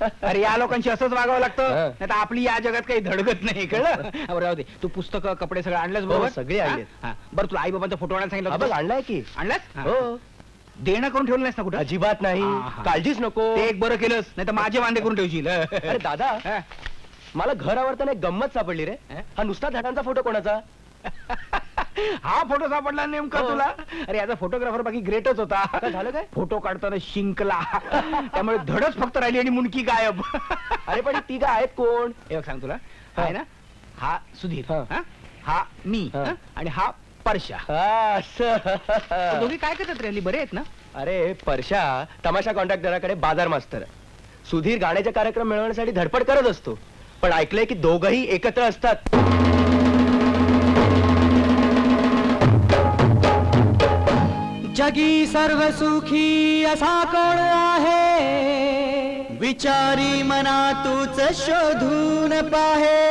अरे या लोकांशी असंच वागावं लागतं, नाही तर आपली या जगात काही धडगत नाही, कळलं? राहू दे, तू पुस्तकं कपडे सगळं आणलंस बरोबर? सगळे आणलेत. बरं, तुला आई बाबांचा फोटो आणायला सांगितलं बघ होतं? आणलाय की. आणलास? हो. देणं करून ठेवलं नाहीस ना कुठं? अजिबात नाही, काळजीच नको. ते एक बरं केलंस, नाही तर माझे वांदे करून ठेवशील. अरे दादा, मला घर आवडताना एक गंमत सापडली रे. हा नुसता झाडांचा फोटो कोणाचा? हा फोटो सापडला नेमका तुला? अरे याचा फोटोग्राफर बाकी ग्रेटच होता. झालं काय? फोटो काढताना शिंकला, त्यामुळे धडच फक्त राहिली आणि मुंडकी गायब. अरे पण ती काय आहेत कोण? हे बघ सांग तुला, आहे ना, हा सुधीर, हा मी, आणि हा परशा. दोघी काय करतात रे? बरे आहेत ना? अरे परशा तमाशा कॉन्ट्रॅक्टराकडे बाजार मास्तर, सुधीर गाण्याचे कार्यक्रम मिळवण्यासाठी धडपड करत असतो. पण ऐकलंय की दोघही एकत्र असतात. जगी सर्व सुखी असा कोण आहे, विचारी मना तूच शोधून पाहे.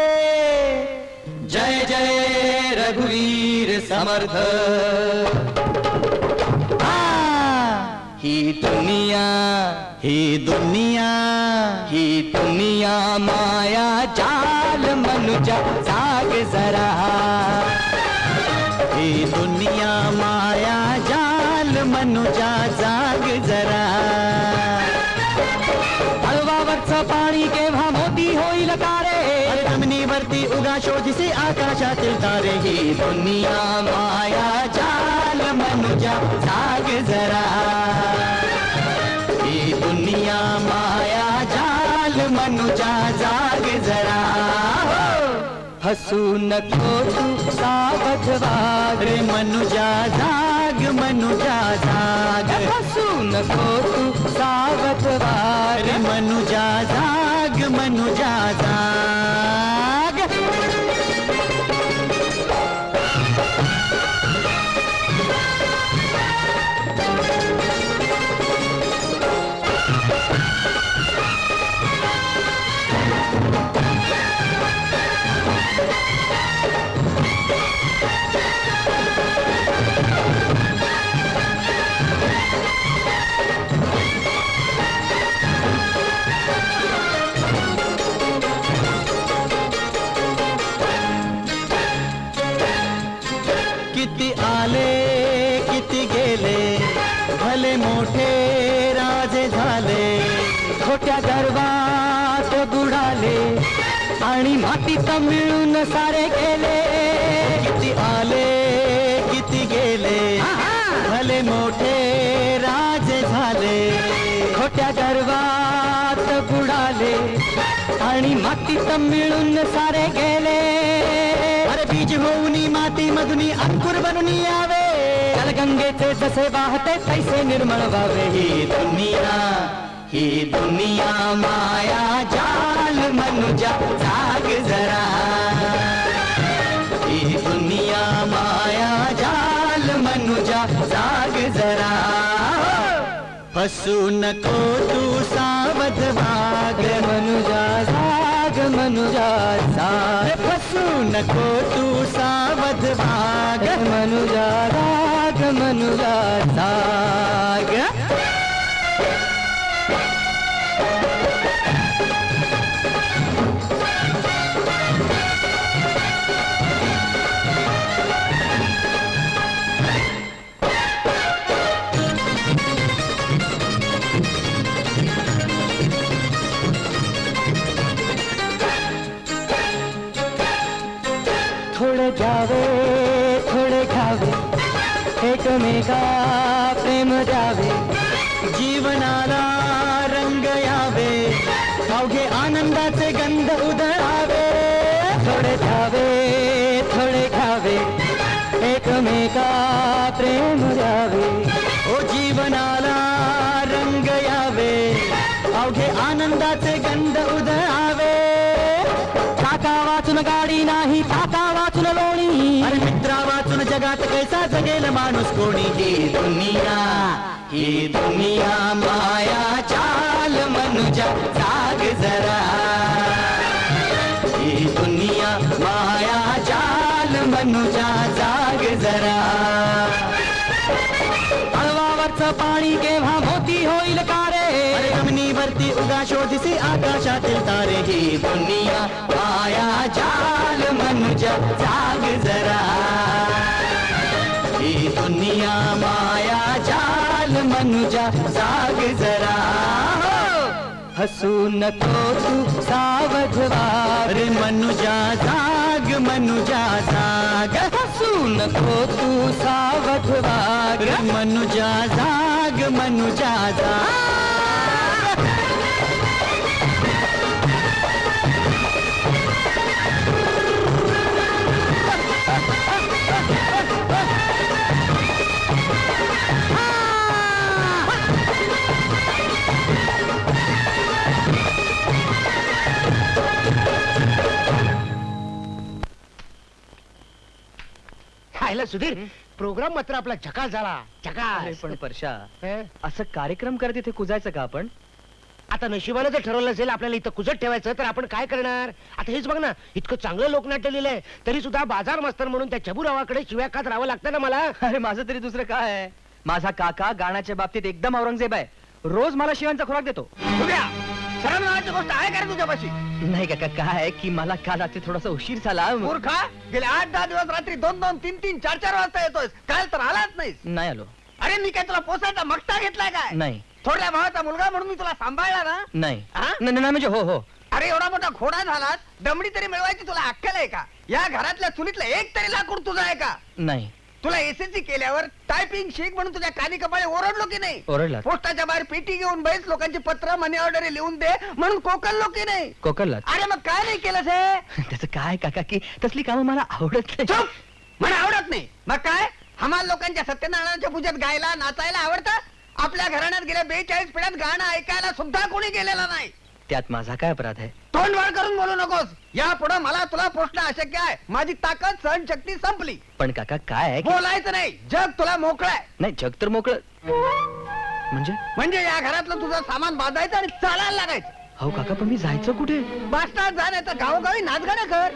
जय जय रघुवीर समर्थ. ही दुनिया, ही दुनिया, ही दुनिया माया जाल मनुजा जाग जरा. ही दुनिया माया जाल मनुजा जाग जरा. हळवावरचं पाणी केव्हा मोती होईल कारे, जमिनीवरती उगा शोधिसे आकाशातील तारे. ही दुनिया माया जाल मनुजा जाग जरा. ही दुनिया माया जाल मनुजा जाग जरा. हसू नको तू सावध वाग रे मनुजा जाग, मनुजा जाग. हसू नको तू सावध वाग रे मनुजा जाग, मनुजा जाग. किती आले किती गेले, भले मोठे राजे झाले. खोट्या गर्वात बुडाले आणि मातीत मिळून सारे गेले. किती आले किती गेले, भले मोठे राजे झाले. खोट्या गर्वात बुडाले आणि मातीत मिळून सारे गेले. अरे बीज होऊन माती मधून अंकुर बनून यावे, गंगेचे जसे वाहते तैसे निर्मळ व्हावे. ही दुनिया, ही दुनिया माया जाल मनुजा जाग जरा. ही दुनिया माया जाल मनुजा जाग जरा. फसू नको तू सावध वाग मनुजा जाग, मनुजा जाग. फसू नको तू सावध वाग मनुजा जाग, मनुजा जाग. थोडे द्यावे थोडे घ्यावे, एकमेका प्रेम द्यावे. जीवनाला रंग यावे, अवघे आनंदाचे गंध उधळावे. थोडे द्यावे थोडे घ्यावे, एकमेका प्रेम द्यावे. ओ जीवनाला रंग यावे, अवघे आनंदाचे गंध उधळावे. काका वाचून गाडी नाही, काका वाचून लोणी. अरे मित्रा वाचून जगात कैसा जगेल माणूस कोणी. ही दुनिया, ही दुनिया माया चाल मनुजा जाग जरा. ही दुनिया माया चाल मनुजा जाग जरा. हळवावरचं पाणी केव्हा मोती होईल कारे, जमिनीवर जमिनीवरती उगा शोधिसे आकाशातील तारे ही दुनिया माया जाल मनुजा जाग जरा ही दुनिया माया जाल मनुजा जाग जरा हसू नको तू सावध वाग मनुजा जाग मनुजा जाग हसू नको तू सावध वाग मनुजा जाग मनुजा जाग खायला सुधीर प्रोग्राम मात्र आपला झकास झाला अरे झकास. पण परशा हं? असं कार्यक्रम करत इथे कुजायचं का आपण? आता नशिबानं जर ठरवलं असेल आपल्याला इथं कुजत ठेवायचं तर आपण काय करणार? आता हेच बघ ना, इतकं चांगलं लोकनाट्य लिहिलंय तरी सुद्धा बाजार मास्तर म्हणून त्या चबुरावाकडे शिव्या खात राहावं लागतं ना मला. अरे माझं तरी दुसरं काय आहे? माझा काका गाण्याच्या बाबतीत एकदम औरंगजेब आहे. रोज मला शिवांचा खुराक देतो. बघूया, सरळ नावाची गोष्ट आहे का रे तुझ्यापाशी? नाही काका, काय आहे की मला काल रात्री थोडासा उशीर झाला. मूर्खा, गेले 8-10 दिवस रात्री 2-2, 3-3, 4-4 वाजता येतोय. काल तर आलाच नाहीस. नाही आलो. अरे मी काय तुला पोसायचा मगता घेतलाय काय? नाही थोड्या भावाचा मुलगा म्हणून मी तुला सांभाळला ना. नाही हा? नाही म्हणजे हो हो. अरे एवढा मोठा खोडा झालास, दमडी तरी मिळवायची तुला अक्कल आहे का? या घरातल्या चुलीतलं एक तरी लाकूड तुझं आहे का? नाही. तुला एसएससी केल्यावर टायपिंग शिक म्हणून तुझ्या कानी कपाळे ओरडलो की नाही? ओरडलात? पोस्टाच्या बाहेर पेटी घेऊन बैस लोकांची पत्र मनी ऑर्डर लिहून दे म्हणून कोकणलो की नाही? कोकणलात? अरे मग काय नाही केलं हे? त्याचं काय काका की तसली कामं मला आवडत नाही. चुप, मला आवडत नाही. मग काय हमाल लोकांच्या सत्यनारायणाच्या पूजेत गायला नाचायला आवडतं? आपल्या घराण्यात गेल्या 42 पिढ्यात गाणं ऐकायला सुद्धा कोणी गेलेलं नाही. त्यात माझा काय अपराध आहे? तोंड वाढ करून बोलू नकोस. या पुढे मला तुला पोचणं अशक्य आहे. माझी ताकद सहनशक्ती संपली. पण काका काय आहे की- बोलायचं नाही, जग तुला मोकळं आहे. नाही जग तर मोकळं म्हणजे या घरातलं तुझं सामान बांधायचं आणि चालायला लागायचं. हो काका, पण मी जायचं कुठे? बास्टात जा नाही तर गावोगावी नाचगाणं कर.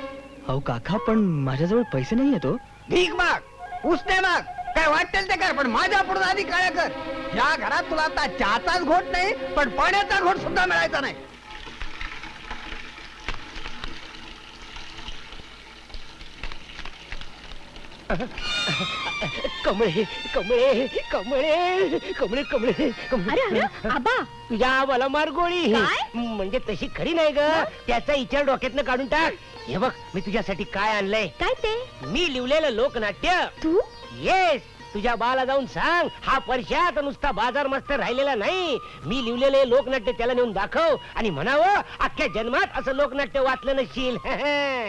हो काका, पण माझ्याजवळ पैसे नाही येतो. भीक माग, उसने माग, काय वाटेल ते कर, पण माझ्या पुढे आधी काय कर. या घरात तुला आता चहाचाच घोट नाही पण पाण्याचा घोट सुद्धा मिळायचा नाही. कमळे कमळे कमळे कमळे कमळे अरे अरे आबा तुझ्या आबाला मार गोळी. काय? म्हणजे तशी खरी नाही ग, त्याचा विचार डोक्यातनं काढून टाक. हे बघ मी तुझ्यासाठी काय आणलंय. काय ते? मी लिवलेलं लोकनाट्य. तू येस, तुझ्या बाला जाऊन सांग हा परशात नुसता बाजार मस्त राहिलेला नाही. मी लिवलेले लोकनाट्य त्याला नेऊन दाखव आणि म्हणावं अख्ख्या जन्मात असं लोकनाट्य वाचलं नसशील.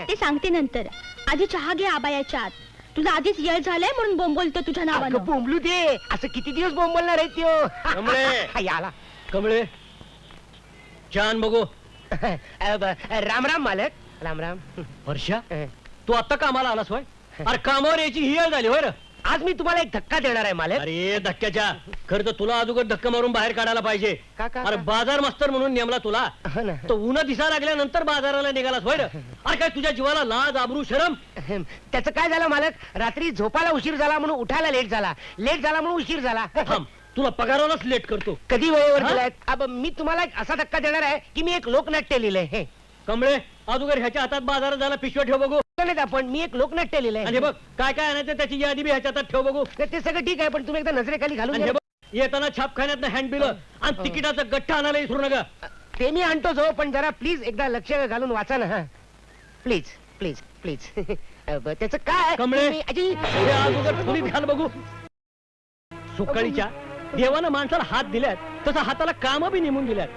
ते सांगते नंतर. आधी चहा घे आबा याच्या आत. तुला आधीच येळ झालाय म्हणून बोंबलतो तुझ्या अगं, नावानं. बोंबलू दे. असं किती दिवस बोंबलणार आहे त्यो? कमळे. याला कमळे छान बघू. राम राम मालक, राम राम. वर्षा, तू आता कामाला आलास होय? अरे कामावर यायची ही वेळ झाली होय रे. आज मी तुम्हाला एक धक्का देणार आहे मालक. अरे धक्क्याच्या खरं तर तुला अगोदर धक्का मारून बाहेर काढायला पाहिजे. का, का, अरे का? बाजार मास्तर म्हणून नेमला तुला, हो ना. तो उन्हा दिसा लागल्यानंतर बाजाराला निघालास होय रे. अरे काय तुझ्या जीवाला लाज आबरू शरम? त्याचं काय झालं मालक? रात्री झोपायला उशीर झाला म्हणून उठायला लेट झाला, लेट झाला म्हणून उशीर झाला. थांब, तुला पगारालाच लेट करतो. कधी वेळेवर हा? दिलाय? अब मी तुम्हाला एक असा धक्का देणार आहे की मी एक लोकनाट्य लिहिलंय. हे कमळे, अगोदर ह्याच्या हातात बाजारात जायला पिशव्या ठेव बघू. नाही आपण मी एक लोकनाट्य लिहिलंय. आणि हे बघ काय काय आणायचं त्याची यादी बी ह्याच्या हातात ठेव बघू. ते सगळं ठीक आहे पण तुम्ही एकदा नजरेखाली घालून आणि हे घ्या. बघ येताना छापखान्यात हँड बिल आणि तिकिटाचा गठ्ठा आणायला विसरू नका. ते मी आणतोच हो, पण जरा प्लीज एकदा लक्ष घालून वाचा ना. हा प्लीज प्लीज प्लीज. त्याचं काय? कमळे, तुम्ही- अजी, हे अगोदर खोलीत घाल बघू. सुकाळीच्या देवानं माणसाला हात दिल्यात तसं हाताला काम बी नेमून दिल्यात.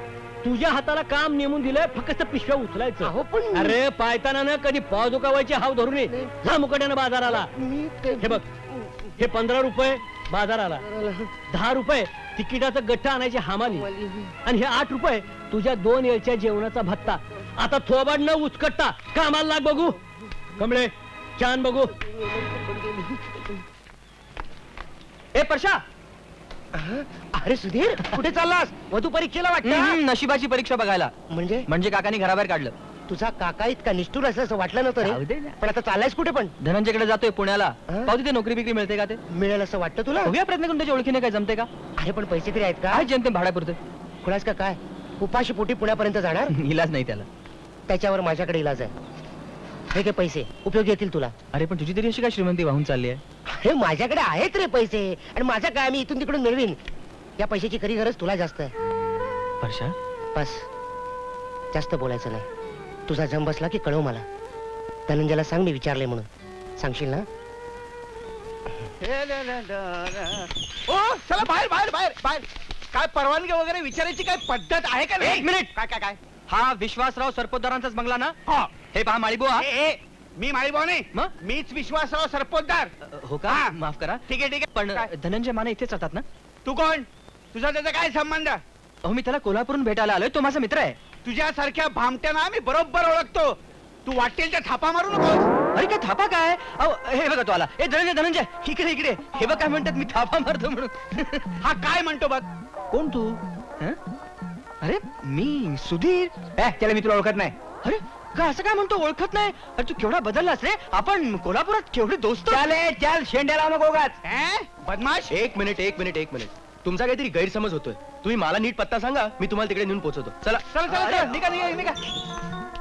तुझ्या हाताला काम नेमून दिलंय फक्त पिशव्या उचलायचं. अहो, पण- अरे पायताना न कधी पाव दुखावायची हाव धरून ये. जा मुकाट्यानं बाजाराला. मी ते- हे बघ, हे 15 रुपये बाजाराला, 10 रुपये तिकिटाचं गठ्ठा आणायची हमाली आणि हे 8 रुपये तुझ्या 2 वेळच्या जेवणाचा भत्ता. आता थोबाड न उचकटता कामाला लाग बघू. कमळे छान बघू. ए परशा, अरे सुधीर कुठे चाललास? वधू परीक्षेला वाटतं? नशिबाची परीक्षा बघायला. म्हणजे काकाने घराबाहेर काढलं. तुझा काका इतका निष्ठुर असं वाटलं नव्हतं जाऊ दे रे. ना. पण आता चाललायस कुठे? पण धनंजयकडे जातोय पुण्याला. हा? पाहू तिथे नोकरी बिकरी मिळते का ते. मिळेल असं वाटतं तुला? बघूया प्रयत्न करून त्याच्या ओळखीने काय जमते का. अरे पण पैसे तरी आहेत का? काय जनते भाड्यापुरते. कुणास का काय? उपाशी पोटी पुण्यापर्यंत जाणार? इलाज नाही त्याला. त्याच्यावर माझ्याकडे इलाज आहे. हे घे पैसे, उपयोगी येतील तुला. अरे पण तुझी तरी अशी काय श्रीमंती वाहून चालली आहे? हे माझ्याकडे आहेत रे पैसे, आणि माझं काय मी इथून तिकडून मिळवीन. या पैशाची खरी गरज तुला जास्त आहे. परशा, बस, जास्त बोलायचं नाही. तुझा जम बसला की कळव मला. धनंजयला सांग मी विचारले म्हणून. सांगशील ना? ओ चला बाहेर बाहेर बाहेर बाहेर. काय परवानगी वगैरे विचारायची काय पद्धत आहे का नाही? एक मिनिट. काय काय काय? हा विश्वासराव सरपोतदारांचाच बंगला ना? हा. हे पहा माळीबो हा. मी माळीभाऊ नाही, मग? मीच विश्वासराव सरपोतदार. हो का? हा. माफ करा. ठीक आहे पण काय? धनंजय माने इथेच राहतात ना? तू कोण? तुझा त्याचा काय संबंध? अहो मी त्याला कोल्हापूरून भेटायला आलोय, तो माझा मित्र आहे. तुझ्यासारख्या भामट्यांना मी बरोबर ओळखतो. तू वाटेल त्या थापा मारू नकोस. अरे काय थापा काय? अहो हे बघा तो आला. ए धनंजय धनंजय इकडे इकडे. हे बघ काय म्हणतात, मी थापा मारतो म्हणून. हा काय म्हणतो बघ. कोण तू? हं? अरे मी सुधीर. त्याला मी तुला ओळखत नाही. अरे का असं काय म्हणतो, ओळखत नाही? अरे तू केवढा बदललास रे. आपण कोल्हापुरात केवढे दोस्त. चल शेंड्या लावू नको उगाच. बदमाश. एक मिनिट. तुमचा काहीतरी गैरसमज होतोय. तुम्ही मला नीट पत्ता सांगा, मी तुम्हाला तिकडे नेऊन पोहोचवतो. चला चल चल चल निघा निघा निघा.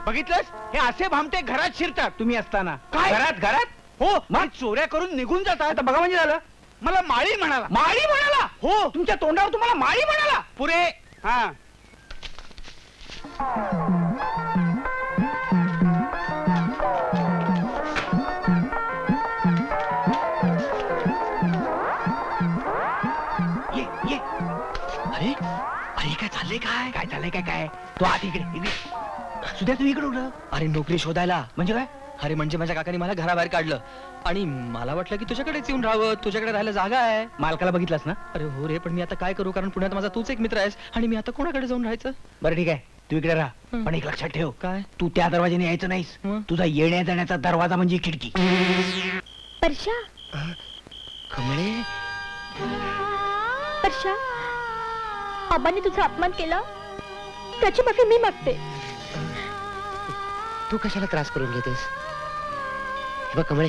बघितलंस, हे असे भामटे घरात शिरतात तुम्ही असताना. काय? घरात हो, मग चोऱ्या करून निघून जातात. आता बघा म्हणजे झालं. मला माळी म्हणाला. माळी म्हणाला? हो, तुमच्या तोंडावर तुम्हाला माळी म्हणाला? पुरे. हा ये ये. अरे अरे काय चाललंय? काय झालंय काय? तो आत इकडे सुद्धा तू इकडे उडलं. अरे नोकरी शोधायला. म्हणजे काय? अरे म्हणजे माझ्या काकाने मला घराबाहेर काढलं आणि मला वाटलं की तुझ्याकडेच येऊन राहावं, तुझ्याकडे राहायला जागा आहे. मालकाला बघितलास ना? अरे हो रे, पण मी आता काय करू, कारण पुण्यात माझा तूच एक मित्र आहेस आणि मी आता कोणाकडे जाऊन राहायचं? बरं ठीक आहे, तू इकडे राहा. हं. पण एक लक्षात ठेव, काय? तू त्या दरवाजाने यायचं नाहीस. हं. तुझा येण्या जाण्याचा दरवाजा म्हणजे खिडकी. परशा, कमळे, परशा, आबांनी तुझा अपमान केला, त्याची माफी मी मागते. तू कशाला त्रास करून घेतेस? हे बघ कमळे,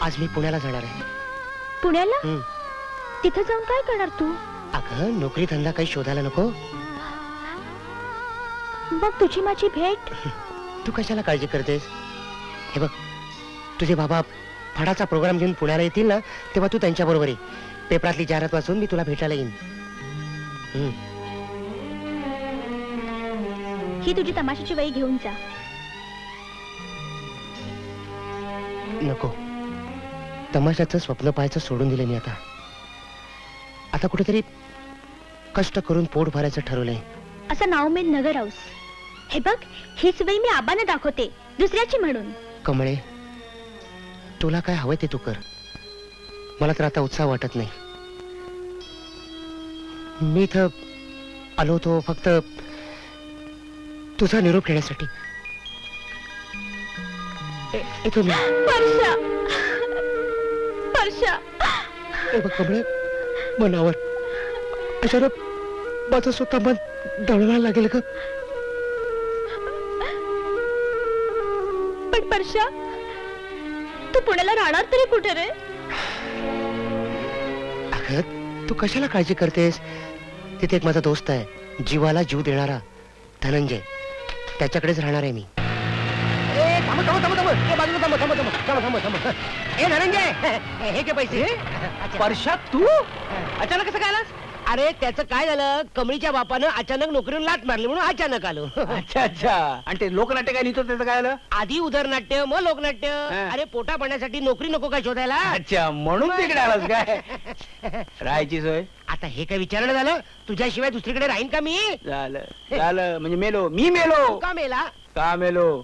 आज मी पुण्याला जाणार आहे. पुण्याला? हं. तिथं जाऊन काय करणार तू? अगं नोकरी धंदा काही शोधायला नको? मग तुझी माझी भेट? तू कशाला काळजी करतेस? हे बघ, तुझे बाबा फडाचा प्रोग्राम घेऊन पुण्याला येतील ना, तेव्हा तू त्यांच्या बरोबर ये. पेपरातली जाहिरात वाचून मी तुला भेटायला येईन. ही तुझी तमाशाची वही घेऊन जा. नको, तमाशाचं स्वप्न पाहायचं सोडून दिलं मी आता. आता कुठेतरी कष्ट करून पोट भरायचं ठरवलंय. असं नाव मी नगर हाऊस. हे बघ, हीच वही मी आबांना दाखवते, दुसऱ्याची म्हणून. कमळे, तुला काय हवंय ते तू कर. मला तर आता उत्साह वाटत नाही. मी इथं आलो होतो फक्त तुझा निरोप घेण्यासाठी. येतो मी. परशा, परशा. हे बघ कमळे, मनावर अचानक माझं स्वतः मन दळवायला लागेल का? पण परशा, तू पुण्याला राहणार तरी कुठे रे? अगं तू कशाला काळजी करतेस? तिथे एक माझा दोस्त आहे, जीवाला जीव देणारा धनंजय. त्याच्याकडेच राहणार आहे मी. ए धनंजय, हे घे पैसे. परशा, तू अचानक कसं काय आलास? अरे त्याचं काय झालं, कमळीच्या बापानं अचानक नोकरीवर लाट मारली म्हणून अचानक आलो. अच्छा अच्छा. आणि ते लोकनाट्य काय लिहितो त्याचं काय आलं? आधी उदरनाट्य मग लोकनाट्य. हा. अरे पोटा पाण्यासाठी नोकरी नको काय शोधायला? अच्छा, म्हणून तिकडे आलास काय? राहायची सोय आता हे काय विचारणं झालं? तुझ्याशिवाय दुसरीकडे राहीन का मी? झालं म्हणजे मेलो. मी मेलो का मेला? का मेलो?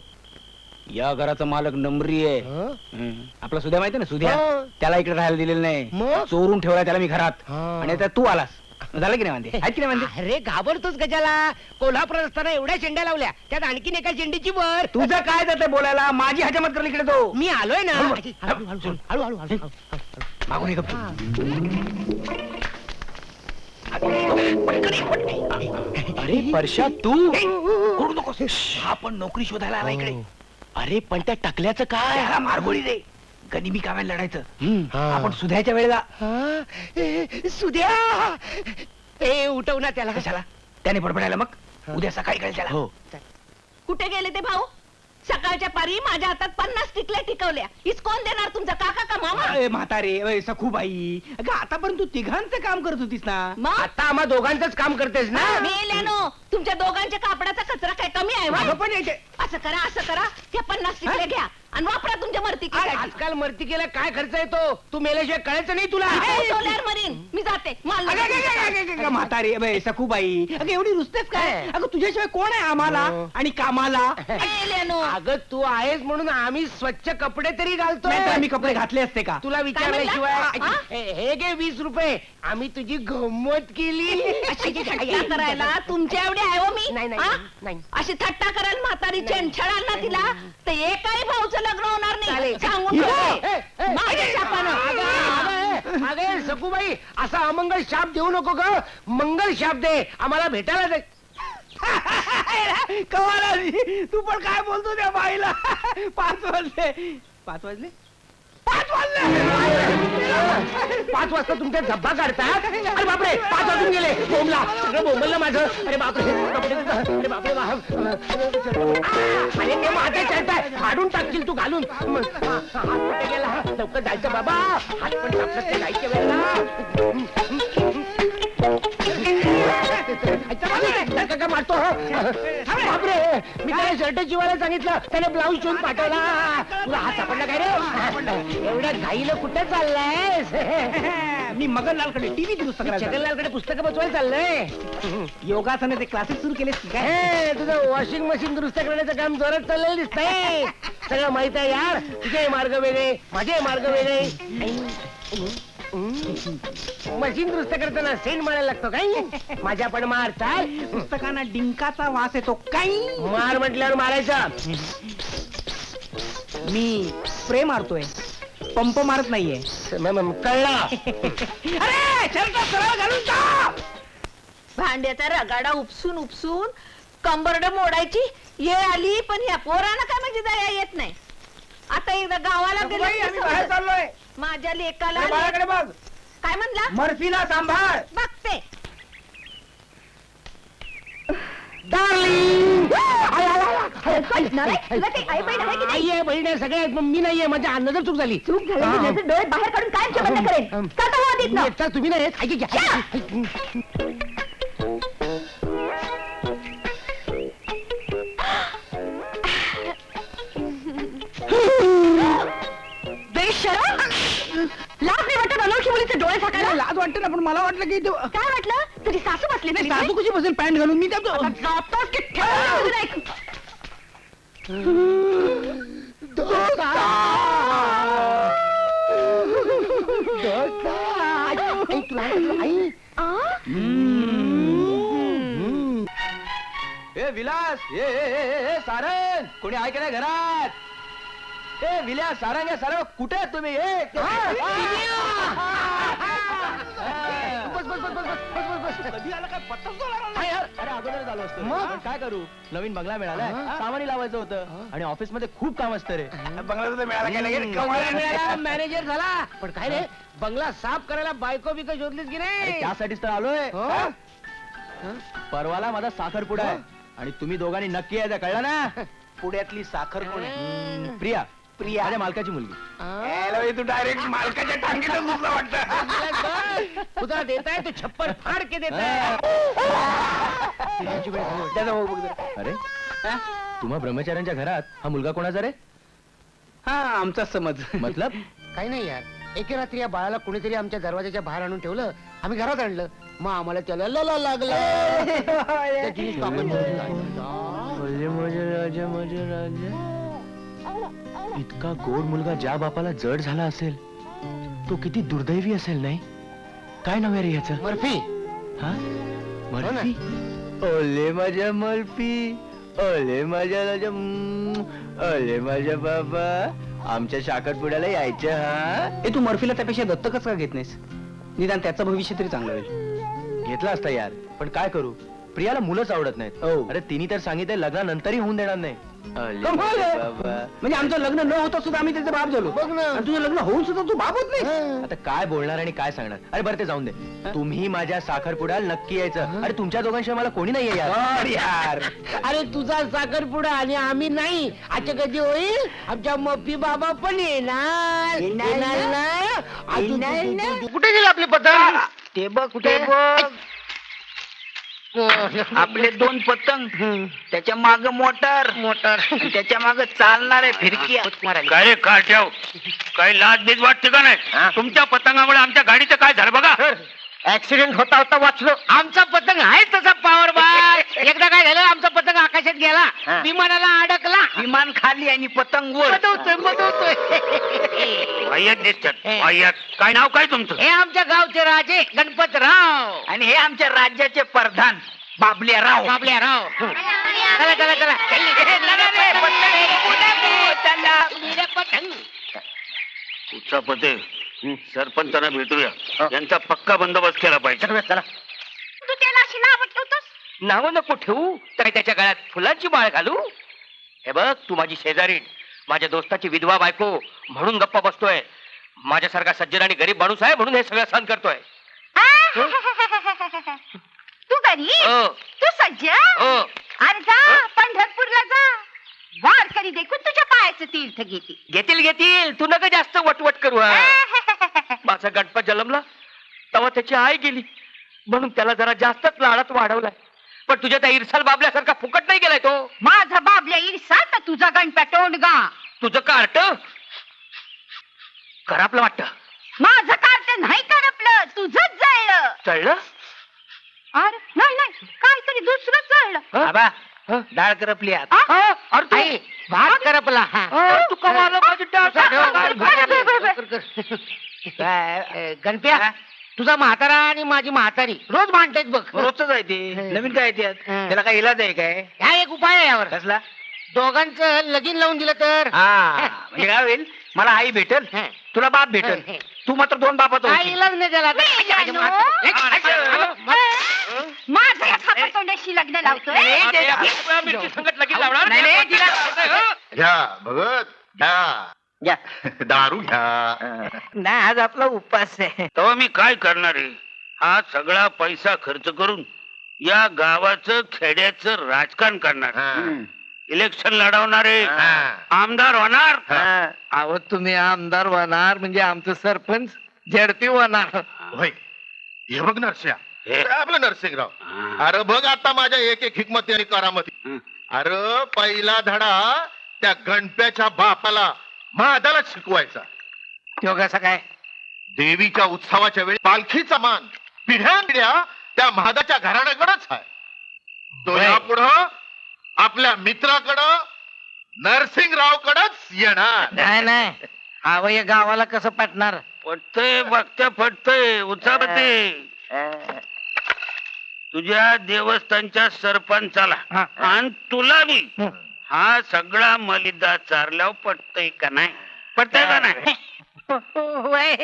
या घराचा मालक नंबरी आहे. हं? आपला सुद्या माहिती ना, सुद्या. हो. त्याला इकडे राहायला दिलेलं नाही, मग? चोरून ठेवला त्याला मी घरात. हा. आणि आता तू आलास. झालं की नाही म्हणते? आहेत की नाही म्हणते? अरे घाबरतोच गजाला. कोल्हापुरात असताना एवढ्या शेंड्या लावल्या, त्यात आणखीन एका शेंडीची वर. तुझं काय जाते बोलायला? माझी हजामत कर इकडे तो. मी आलोय ना. हळू, हळू, हळू, हळू, हळू, हळू, हळू. मागून ये गप्प. अरे परशा, तू ओरडू नकोस. हा पण नोकरी शोधायला आला इकडे. अरे पण त्या टकल्याचं काय? मारगोळी रे. गनिमी कामाला लढायचं. हा. आपण सुधायच्या वेळेला. सुद्या, ए उठव ना त्याला. कशाला? त्याने बडबडायला मग उद्या सकाळी कळेल त्याला. हो कुठे गेले ते भाऊ? सकाळच्या पारी माझ्या हातात 50 टिकल्या टिकवल्या. हीच कोण देणार, तुमचा काका का मामा? अरे म्हातारे, सखूबाई, अगं आतापर्यंत तू तिघांचं काम करत होतीस ना. मग आता आम्हा दोघांचंच काम करतेस ना. मेल्यानो, तुमच्या दोघांच्या कापडाचा कचरा काय कमी आहे अगं व्हय? पण याचे- असं करा त्या 50 टिकल्या घ्या आणि वापरा तुमच्या मर्तिकीसाठी. आजकाल मर्तिकेला काय खर्च येतो तू मेल्याशिवाय कळायचं नाही तुला. सोल्यार मरीन, मी जाते माल अगं, अगं, अगं, अगं, अगं, म्हातारे, सखूबाई, अगं एवढी रुसतेस काय? अगं तुझ्याशिवाय कोण आहे आम्हाला आणि कामाला? मेल्यानो. अगं तू आहेस म्हणून आम्ही स्वच्छ कपडे तरी घालतो. नाहीतर आम्ही कपडे घातले असते का? तुला विचारल्याशिवाय म्हणला? हे घे 20 रुपये. आम्ही तुझी गंमत केली. थट्टा करायला तुमच्या एवढी आहे हो मी? नाही, नाही, हा? नाही. अशी थट्टा करायला म्हातारी छळाल ना तिला तर एकही भाऊचं लग्न होणार नाही. चालेल. सांगून ठेवते. ए, ए, माझ्या शापानं. अगे सखूबाई असा अमंगल शाप देऊ नको ग. मंगल शाप दे. आम्हाला भेटायला दे. कमाल आली. तू पण काय बोलतो त्या बाईला? 5 वाजले. 5 वाजले? 5 वाजले! 5 वाजता तुमच्या झब्बा काढतात. अरे बापरे 5 वाजून गेले. बोंबला सगळं बोंबललं माझं. अरे बापरे कपडे अरे बापरे अरे ते माझे शर्ट आहे. फाडून टाकशील तू घालून. हात कुठे गेला? लवकर जायचं बाबा. हात पण टाकलं ते जायच्या वेळेला मारतो. बापरे मी त्याला शर्ट शिवायला सांगितलं, त्याने ब्लाऊज शिवून पाठवला. तुला हात सापडला काय रे? एवढ्या घाईला कुठे चाललाय? मी मगनलालकडे टीव्ही दुरुस्त करायला चाललोय. जगनलालकडे पुस्तकं बसवायला चाललंय. योगासनाचे क्लासेस सुरू केलेस की काय? हे तुझं वॉशिंग मशीन दुरुस्त करण्याचं काम जोरात चाललेलं दिसतंय. सगळं माहित आहे यार. तुझे मार्ग वेगळे, माझे मार्ग वेगळे. मशीन दुरुस्त करताना सेंट मारायला लागतो काय? माझ्या पण मार चाल. पुस्तकांना डिंकाचा वास येतो काही. मार म्हटल्यावर मारायचा. मी स्प्रे मारतोय, पंप मारत नाहीये. कळला. अरे शर्ट सरळ घालून जा. भांड्याचा रगाडा उपसून उपसून कंबरड मोडायची येळ आली, पण ह्या पोरांना काय म्हणजे दया येत नाही. आता एकदा गावाला बाई, आम्ही बाहेर गेले चाललोय. माझ्या लेकाला त्या बाळाकडे बघ. काय म्हणला? मर्फीला सांभाळ. बघते. आई आहे बहीण आहे सगळे आहेत, पण मी नाहीये. माझ्या अन्नाजर चूक झाली. चूक झाली डोळे बाहेर काढून काय बंद करेन. चालता हो आधीच ना. एकटा तुम्ही नाही आहेत. ऐक, ऐक, ऐक. बेशरम. लाज नाही वाटत अनोळखी मुलीचे डोळे त्याला झाकायला? लाज वाटते ना, पण मला वाटलं की ते- काय वाटलं? तुझी सासू बसली नाही, ना सासू कशी बसेल पॅन्ट घालून? मी त्या आता जातोस की ठेवून ऐक. आई आ? ए विलास ए सारंग, कोणी आहे का नाही घरात? ए विलास सारंग सारंग कुठे आहेत तुम्ही? बस बस बस बस बस बस बस. कधी आलं काय पत्ताच लागला नाही यार. अरे अगोदर झालो असतो रे. पण काय करू, नवीन बंगला मिळालाय, सामानी लावायचं होतं आणि ऑफिस मध्ये खूप काम असतं रे. बंगला मिळाला काय लगेच? बंगला मिळाला, मॅनेजर झाला. पण काय रे बंगला साफ करायला बायको बिको शोधलीस की अरे नाही? त्यासाठीच तर आलोय. हो? परवाला माझा साखरपुडा आहे आणि तुम्ही दोघांनी नक्की यायचं, कळलं ना? पुण्यातली साखर कोण आहे? प्रिया प्रिया. माझ्या मालकाची मुलगी. तू डायरेक्ट मालकाच्या टांगीतच घुसला वाटतं. तुझा देताय तो छप्पर फाड के देताय. त्याचा भाऊ बघ जरा. अरे तुम्हा ब्रह्मचार्यांच्या घरात हा मुलगा कोणाचा रे? हा आमचा समज. मतलब काही नाही यार. एके रात्री या बाळाला कोणीतरी आमच्या दरवाजाच्या बाहेर आणून ठेवलं. आम्ही घरात आणलं. मग आम्हाला त्याला लला लागलं. त्या जीन्स टाकून इतका गोड मुलगा ज्या बापाला जड झाला असेल तो किती दुर्दैवी असेल नाही? काय नाव आहे रे याचं? मर्फी. हा मर्फी. ओले माझ्या मर्फी, ओले माझ्या राजा, ओले माझ्या बाबा, आमच्या साखरपुड्याला यायचं. हा ए तू मर्फीला त्यापेक्षा दत्तकच का घेत नाहीस? निदान त्याचं भविष्य तरी चांगलं होईल. घेतला असता यार, पण काय करू, प्रियाला मुलंच आवडत नाहीत. हो. अरे तिने तर सांगितलं लग्नानंतरही होऊन देणार नाही. कमाल आहे. म्हणजे आमचं लग्न न होता सुद्धा आम्ही त्याचे बाप झालो. बघ ना. आणि तुझं लग्न होऊन सुद्धा तू बाप होत नाही. आता काय बोलणार आणि काय सांगणार. अरे बरं ते जाऊन दे. तुम्ही माझ्या साखरपुड्याला नक्की यायचं. अरे तुमच्या दोघांशिवाय मला कोणी नाही यार. अरे यार अरे तुझा साखरपुडा आणि आम्ही नाही. आजच्या कधी होईल आमच्या मप्पी बाबा पण येणार. येणार ना? कुठे गेले आपले पतंग? ते बघ कुठे बघ आपले 2 पतंग त्याच्या माग मोटर त्याच्या माग चालणारे फिरकी काय रे काय ठेव काही लाज बीज वाटते का नाही तुमच्या पतंगामुळे आमच्या गाडीचं काय झालं बघा ऍक्सिडेंट होता होता वाचलो. आमचा पतंग आहे तसा पॉवर बार. एकदा काय झालं आमचा पतंग आकाशात गेला, विमानाला अडकला. विमान खाली आणि पतंग वर. मदवतोय. वाह्यात दिसतात वाह्यात काय नाव काय तुमचं हे आमच्या गावचे राजे गणपतराव. आणि हे आमच्या राज्याचे प्रधान बाबल्याराव. बाबल्याराव. चला चला चला. पुढचा पते सरपंचांना भेटूया यांचा पक्का बंदोबस्त केला पाहिजे चला. तू त्याला अशी नाव ठेवतोस? नाव नको ठेवू तर त्याच्या गळ्यात फुलांची माळ घालू. हे बघ तू माझी शेजारी, माझ्या दोस्ताची विधवा बायको म्हणून गप्पा बसतोय. माझ्यासारखा सज्जन आणि गरीब माणूस आहे म्हणून हे सगळं सहन करतोय. तू गरीब, हो. तू सज्ज. हो. अरे जा पंढरपूरला जा, वारकरी देखून तुझ्या पायाचं तीर्थ घेते. घेतील तू नका जास्त वटवट करू. माझा गणपत जन्मला तेव्हा त्याची आई गेली म्हणून त्याला जरा जास्तच लाडात वाढवलाय. पण तुझ्या त्या इरसाल बाबल्यासारखा फुकट नाही गेलाय तो. माझा बाबल्या इरसा तर तुझा गणप्या टोंडगा. तुझं कार्ट खराबलं वाटत. माझं कार्ट नाही करपलं, तुझंच जळलं. चळलं. अरे नाही काहीतरी दुसरं जळलं. आबा डाळ करपली आत. आई, भात करपला. तू कमाल माझी डाळ. गणप्या, तुझा म्हातारा आणि माझी म्हातारी रोज भांडतायत बघ. रोजच आहे ते. नवीन काय त्यात त्याला काय इलाज आहे काय. हा एक उपाय आहे यावर. कसला. दोघांचं लगीन लावून दिलं तर. हा म्हणजे काय होईल. मला आई भेटल, तुला बाप भेटल. तू मात्र 2 बापात काय होशील. इलाज नाही त्याला. माझं या खापर तोंडाशी लग्न लावतोय. मिरची संगत लगीन लावणार. घ्या भगत घ्या दारू घ्या. नाही आज आपला उपास आहे. तेव्हा मी काय करणार आहे हा सगळा पैसा खर्च करून या गावाचं खेड्याचं राजकारण करणार. इलेक्शन लढवणारे आमदार होणार. अहो तुम्ही आमदार होणार म्हणजे आमचं सरपंच झडती होणार. होय हे बघ नरस्या, हे. हे आपलं नरसिंगराव. अरे बघ आता माझ्या एक एक हिकमती आणि करामती. अरे पहिला धडा त्या गणप्याच्या बापाला महादाला शिकवायचा. तो कसा काय. देवीच्या उत्सवाच्या वेळी पालखीचा मान पिढ्या त्या महादाच्या घराण्याकडेच आहे. तो यापुढं आपल्या मित्राकडं नरसिंगरावकडच येणार. नाही अहो या गावाला कसं पटणार. पटतय बघत्या पटतय उचापते तुझ्या देवस्थानच्या सरपंचाला आणि तुला बी हा सगळा मलिदा चारल्यावर पटतय का नाही. पटतय का नाही.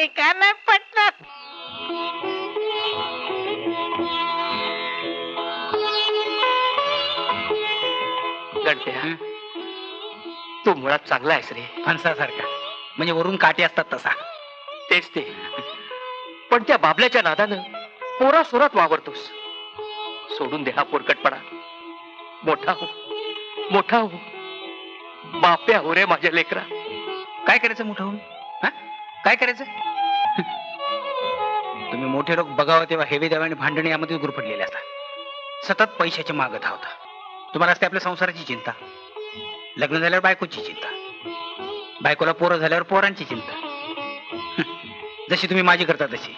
का नाही पटणार. गणप्या तू मुळात चांगला आहेस रे. फणसासारखा म्हणजे वरून काटे असतात तसा. तेच ते. पण त्या बाबल्याच्या नादानं पोरा सोरात वावरतोस. सोडून दे हा पोरकटपणा. मोठा हो बाप्या हो रे माझ्या लेकरा. काय करायचं मोठं होऊन. काय करायचं. तुम्ही मोठे लोक बघावं तेव्हा हेवे देवा आणि भांडणे यामध्ये गुरफटलेले असतात. सतत पैशाच्या मागं धावता. तुम्हाला असते आपल्या संसाराची चिंता. लग्न झाल्यावर बायकोची चिंता. बायकोला पोरं झाल्यावर पोरांची चिंता. जशी तुम्ही माझी करता तशी.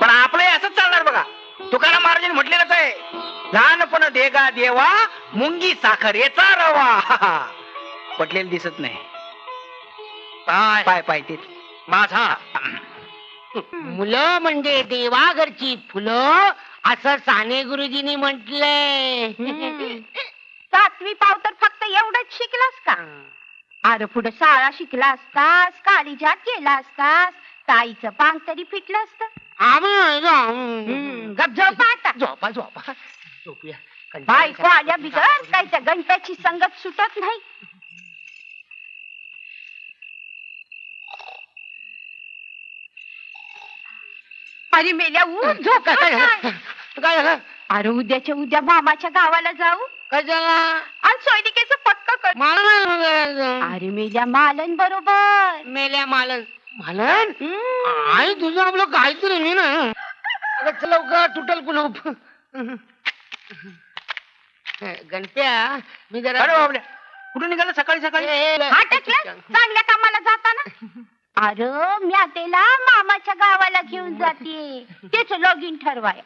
पण आपलं असंच चालणार बघा. तुकाराम महाराजांनी म्हटलेलंच आहे. लहानपण देगा देवा मुंगी साखर याचा रवा. पटलेलं दिसत नाही. पाय तेच माझा. मुलं म्हणजे देवाघरची फुलं असं साने गुरुजींनी म्हटलंय. 7वी पाव तर फक्त एवढंच शिकलास का. अरे पुढे शाळा शिकला असतास, काळीजात गेला असतास, ताईचं पांग तरी फिटलं असतं. गप झोपा आता. झोपा झोपूया. बायको आल्या बिगर काय त्या गणप्याची संगत सुटत नाही. अरे मेल्या ऊन झोप काय झालं? काय झालं? अरे उद्याच्या उद्या मामाच्या गावाला जाऊ कशाला? आणि सोयनिकेचं पक्क कर. मला नाही बघायचं. अरे मेल्या मालन बरोबर. मेल्या मालन. मालन? आई तुझं आपलं काहीतरी नाही ना. अगं चल लवकर तुटल कुलूप. गणप्या मी जरा अरे बाबड्या, कुठे निघाला सकाळी सकाळी? हा टेकलं चांगल्या कामाला जाताना. अरे मी आतेला मामाच्या गावाला घेऊन जाते. त्याच लगीन ठरवाय.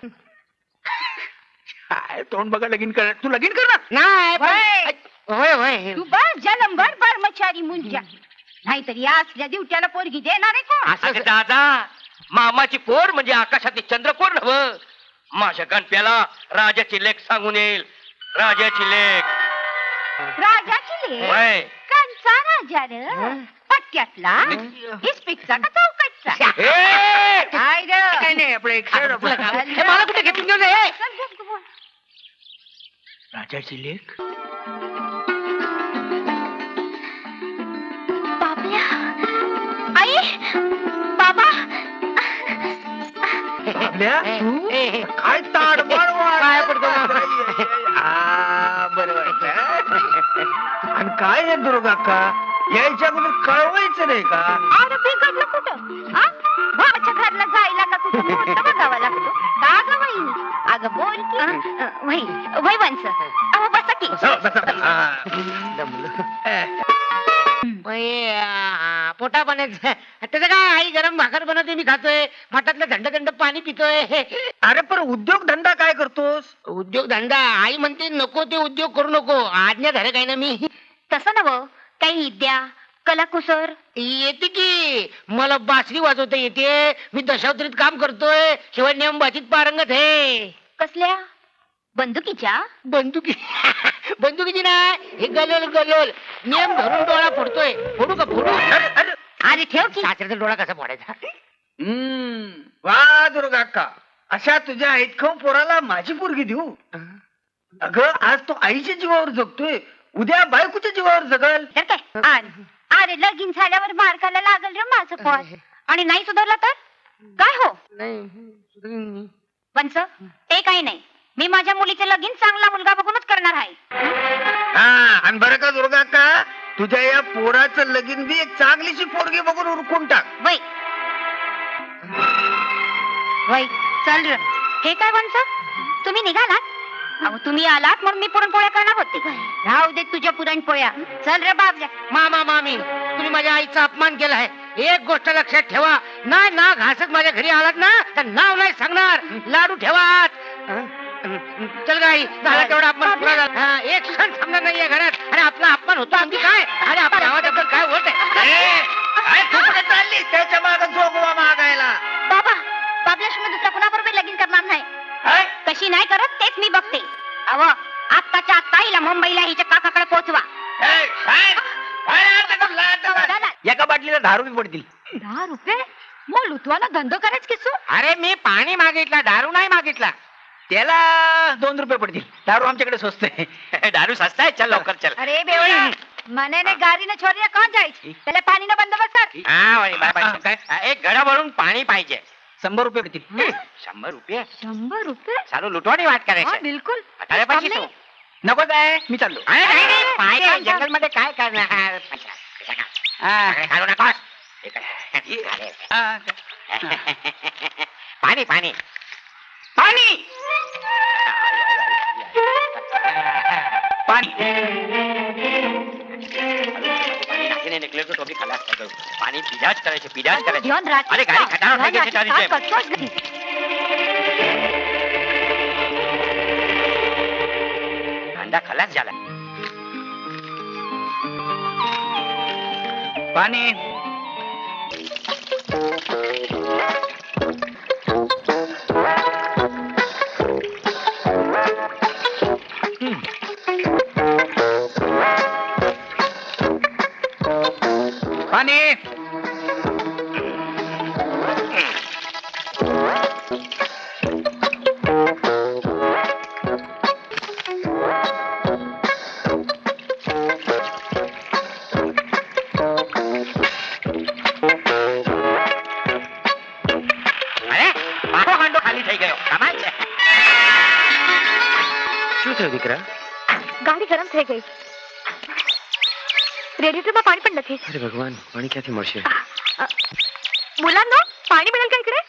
काय तोंड बघा लगीन करणार? तू लगीन करणार? नाही वय. होय होय तू बस जन्मभर कर्मचारी मुंजा. नाहीतरी असल्या दिवट्याला पोरगी देणार आहे कोण? असं दादा मामाची पोर म्हणजे आकाशातली चंद्रकोर नव. माझ्या गणप्याला राजाची लेख सांगून येईल. राजाची लेख. राजाची लेक? वय. कंचा राजा र पट्ट्यातला इस्पिकचा का चौकटचा? काय रे? काय नाही आपलं हे मला कुठे घेतून घेऊन ये. चल, गप, गप. राजाची लेख. बाबल्या आई बाबा काय ताडमाड पाया पडतो ना. बरोबर. आणि काय हे दुर्गाक्का, यायच्या अगोदर कळवायचं नाही का? अरे बिघडलं कुठं? हा? भावाच्या घरला जायला का कुठं मुहूर्त बघावा लागतो का ग वहिनी? अगं बोल की. वही वंश अहो बसा की. पोटा पाण्याचं त्याचं काय? आई गरम भाकर बनवते मी खातोय. मठातलं थंड थंड पाणी पितोय. अरे पण उद्योग धंदा काय करतोस? उद्योग धंदा आई म्हणते नको ते उद्योग करू नको. आज्ञा झालं काय ना मी. तसं नव काही विद्या कलाकुसर येते की मला बासरी वाजवता येते. मी दशावतारीत काम करतोय. शिवाय नेमबाजीत पारंगत आहे. कसल्या बंदुकीच्या? बंदुकी बंदुकीची नाही, हे गलोल गलोल. नियम धरून डोळा फोडतोय. फोडू का फोडू? अरे ठेव की. सासऱ्याचा डोळा कसा फोडायचा? वा दुर्गाक्का, अशा तुझ्या ऐतखाऊ पोराला माझी पोरगी देऊ? अगं आज तो आईच्या जीवावर जगतोय, उद्या बायकोच्या जीवावर जगल. तर काय? अरे लगीन झाल्यावर मार्काला लागल रे माझं पोर. आणि नाही सुधारला तर काय हो? नाही वंश ते काही नाही. मी माझ्या मुलीचे लगीन चांगला मुलगा बघूनच करणार आहे. हा, आणि बरं का दुर्गाक्का, तुझ्या या पोराचं लगीन बी एक चांगलीशी पोरगी बघून उरकून टाक. वै वै चल र. हे काय वंश तुम्ही निघालात? अहो तुम्ही आलात म्हणून मी पुरणपोळ्या करणार होते. राहू दे तुझ्या पुरणपोळ्या. चल रे बाबल्या. मामा मामी तुम्ही माझ्या आईचा अपमान केला आहे. एक गोष्ट लक्षात ठेवा, नाही ना घासत माझ्या घरी आलात ना तर नाव नाही सांगणार. लाडू ठेवा. चल गाई, झाला तेवढा अपमान पुरा झाला. एक क्षण थांबणार नाहीये घरात. अरे आपला अपमान होतो आमची काय? अरे आपल्या गावाबद्दल काय होत आहे? चालली त्याच्या मागे जोगवा मागायला. बाबा बाबल्याशी मी दुसऱ्या कुणाबरोबर लगीन करणार नाही. कशी नाही करत तेच मी बघते. अव आत्ताच्या आत्ता हिला मुंबईला हिच्या काकाकडे पोहोचवा. एका बाटलीला 10 रुपये पडतील. 10 रुपये? मग लुटवाला धंदो करायच किसू? अरे मी पाणी मागितला, दारू नाही मागितला. त्याला 2 रुपये पडतील. दारू आमच्याकडे स्वस्त आहे. दारू सस्ता आहे. चल लवकर चल. अरे बेवडा मनेने गाडीने छोरीने कौन जायची? त्याला पाणी न बंदोबस्त कर. हा वळी, बाय बाय. एक घडा भरून पाणी पाहिजे. 100 रुपये पडतील. 100 रुपये? 100 रुपये? चालू लुटवानी वाट हा, करायची. बिलकुल. अरे पैसे तू. नको काय, मी चाललो. पाय जंगल मध्ये काय करणार? घालू नका. पाणी पाणी पाणी पाणी निकले तो टोपी खाला असता तो. पाणी पिजाच करायचे, पिजाच करायचे. ध्यान राख. अरे गाडी खटावर ध्यान फेकायची राख. चालीचे. कटकट नाही. कांदा खलास झाला. पाणी पाणी થયું દીકરા? ગાડી ગરમ થઈ ગઈ. રેડિએટરમાં પાણી પણ નથી. અરે ભગવાન, પાણી ક્યાંથી મળશે? मुलांनो पाणी मिळेल का इकडे?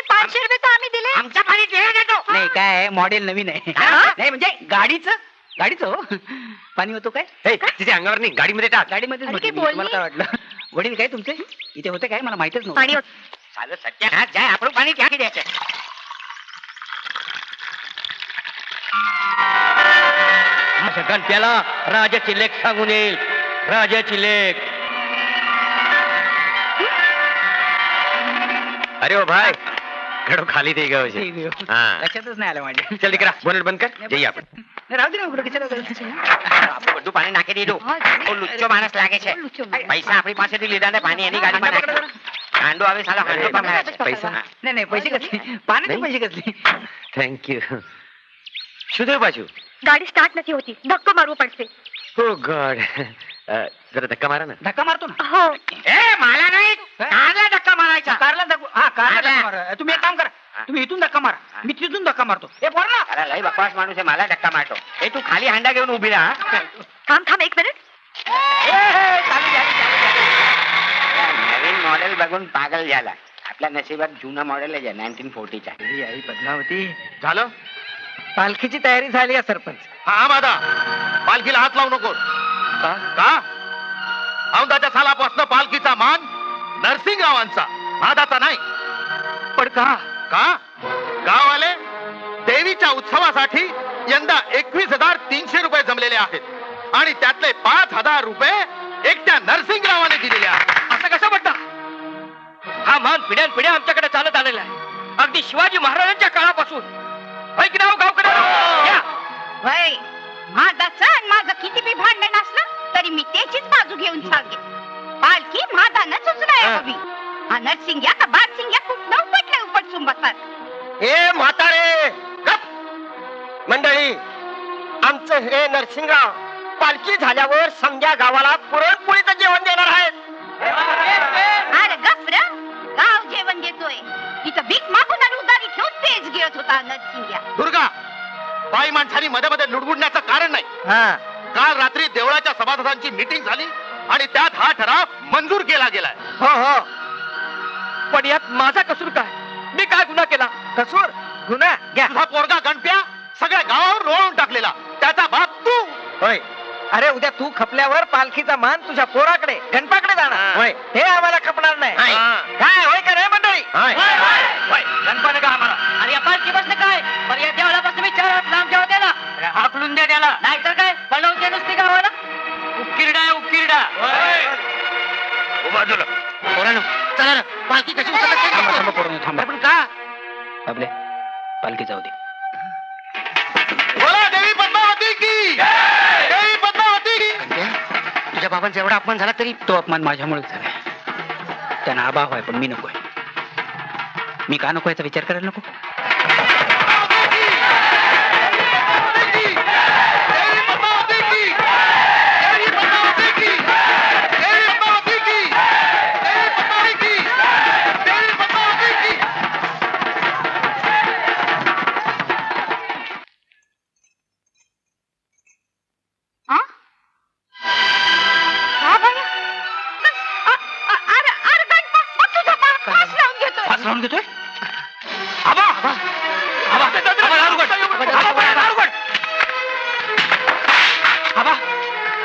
500 रुपये तर आम्ही दिले. आमचा पाणी देतो. नाही काय मॉडेल नवीन आहे. नाही म्हणजे गाडीचं हो. पाणी होतो काय? तिथे अंगावर नाही, गाडीमध्ये टाक. गाडीमध्येच अरे, म्हटलं काही मी. तुम्हाला काय बोलली? वाटलं? वडील काय तुमचे इथे होते काय? मला माहितच पाणी नव्हतं. होतं. साधं सत्यानाश जाय, आपण पाणी घ्या की द्यायचं. गणप्याला राजाची लेख सांगून येईल. राजाची लेख. अरे ओ भाई, घडो खाली दे गयो છે. हाँ. लक्षातच नाही आलं माझ्या. चल દીકરા, બોનટ બંધ કર. જઈએ આપણે. नाही, राहू दे ना उघडं कशाला આપણું બધું પાણી નાખી દીધું. ઓ લુચ્ચો માણસ લાગે છે. પૈસા આપણી પાસેથી લીધા ને પાણી એની ગાડીમાં નાખ્યું. હાંડો આવે સાલા હાંડો પર નાખે છે. પૈસા नाही नाही पैसे कसले पाण्याचे पैसे कसले. Thank you. શું થયું પાછું? गाडी स्टार्ट નથી होती. धक्को मारવો પડશે. ઓ ગॉड, जरा धक्का मारा ना. धक्का मारतो ना. हो. ए मला नाही, कारला धक्का मारायचा. कारला धक्का मारा. तुम्ही एक काम करा, तुम्ही इथून धक्का मारा, मी तिथून धक्का मारतो. ए पोर ना. अरे लई बकवास माणूस आहे, मला धक्का मारतो. ए तू खाली हांडा घेऊन उभी राहा. थांब 1 मिनिट. नवीन मॉडेल बघून पागल झाला. आपल्या नशिबात जुना मॉडेल आहे 1940चा. आई पद्मावती, झालं? पालखीची तयारी झाली आहे सरपंच. हा मादा, पालखीला हात लावू नको. का? औंधाच्या सालापासून पालखीचा मान नरसिंगरावांचा, मादाचा नाही. पण का? का? गाववाले देवीच्या उत्सवासाठी यंदा 21,300 रुपये जमलेले आहेत आणि त्यातले 5,000 रुपये एकट्या नरसिंगरावाने दिलेले आहेत. असं कसं म्हणता? हा मान पिढ्यानपिढ्या आमच्याकडे चालत आलेला आहे, अगदी शिवाजी महाराजांच्या काळापासून. ऐक ना गावकडे. वय माझाचं आणि माझं किती बी भांडण असलं तरी मी त्याचीच बाजू घेऊन सांगेन. पालखी मादानच उचलाय हवी. हा नरसिंग्या का बादसिंग्या कुठलं उपटून बसतात. ए म्हातारे गप. मंडळी, आमचं हे नरसिंगराव पालखी झाल्यावर समजा गावाला पुरणपोळीचं जेवण देणार आहेत. अरे गप्र, गाव जेवण देतोय. इथं भीक मागून आणि उधारी ठेवून तेच गिळत होता नरसिंग्या. दुर्गा, बाई माणसानी मध्ये मध्ये लुडबुडण्याचं कारण नाही. काल रात्री देवळाच्या सभासदांची मीटिंग झाली आणि त्यात हा ठराव मंजूर केला गेलाय. हो हो, पण यात माझा कसूर काय? मी काय गुन्हा केला? कसूर गुन्हा घ्या. तुझा पोरगा गणप्या सगळ्या गावावर रोळून टाकलेला, त्याचा बाप तू. होय. अरे उद्या तू खपल्यावर पालखीचा मान तुझ्या पोराकडे गणपाकडे जाणार. होय, हे आम्हाला खपणार नाही. काय होय का रे मंडळी? गणपाने का आम्हाला? आणि या पालखीपासून काय? पण या देवळापासून मी 4 हात लांब जेव्हा द्याला हाकलून द्या त्याला. नाहीतर काय पळवते नुसती गावाला. उकिरडा आहे उकिरडा. बाजूला पोरांनो, चला ना, पालखी कशी उचलत थांबा. पण का? आपले पालखी जाऊ दे. बोला देवी पद्मावती की, देवी पद्मावती की. तुझ्या बाबांचा एवढा अपमान झाला तरी तो अपमान माझ्यामुळेच झालाय. त्यांना अभाव आहे पण मी नकोय. मी का नको याचा विचार करायला नको? फास लावून घेतोय. आबा आबा आबा आबा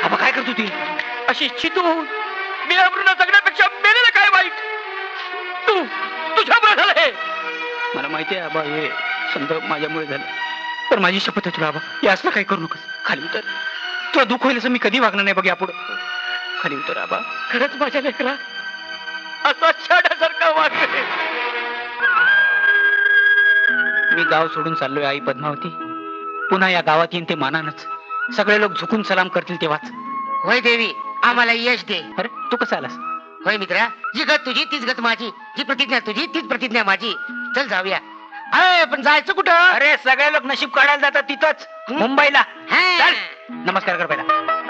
आबा काय करतो ती? अशी चितू होऊन मी अमृत जगण्यापेक्षा मेलेलं काय वाईट? तुझ्यामुळे झालं हे. मला माहिती आहे आबा, हे समजा माझ्यामुळे झालं. पण माझी शपथ आहे तुला आबा, हे असलं काही करू नकोस. खाली उतर. तुला दुःख होईल असं मी कधी वागणार नाही बघ यापुढे. खाली उतर आबा. खरंच माझ्या लेकरा असा छाड्यासारखा वाटतोय. मी गाव सोडून चाललोय आई पद्मावती. पुन्हा या गावात येईन ते मानानच. सगळे लोक झुकून सलाम करतील तेव्हाच. होय देवी, आम्हाला यश दे. अरे तू कसा आलास? होय मित्रा, जी गत तुझी तीच गत माझी, जी प्रतिज्ञा तुझी तीच प्रतिज्ञा माझी. चल जाऊया. अरे पण जायचं कुठं? अरे सगळे लोक नशीब काढायला जातात तिथंच, मुंबईला. हा. चल. नमस्कार कर पहिला.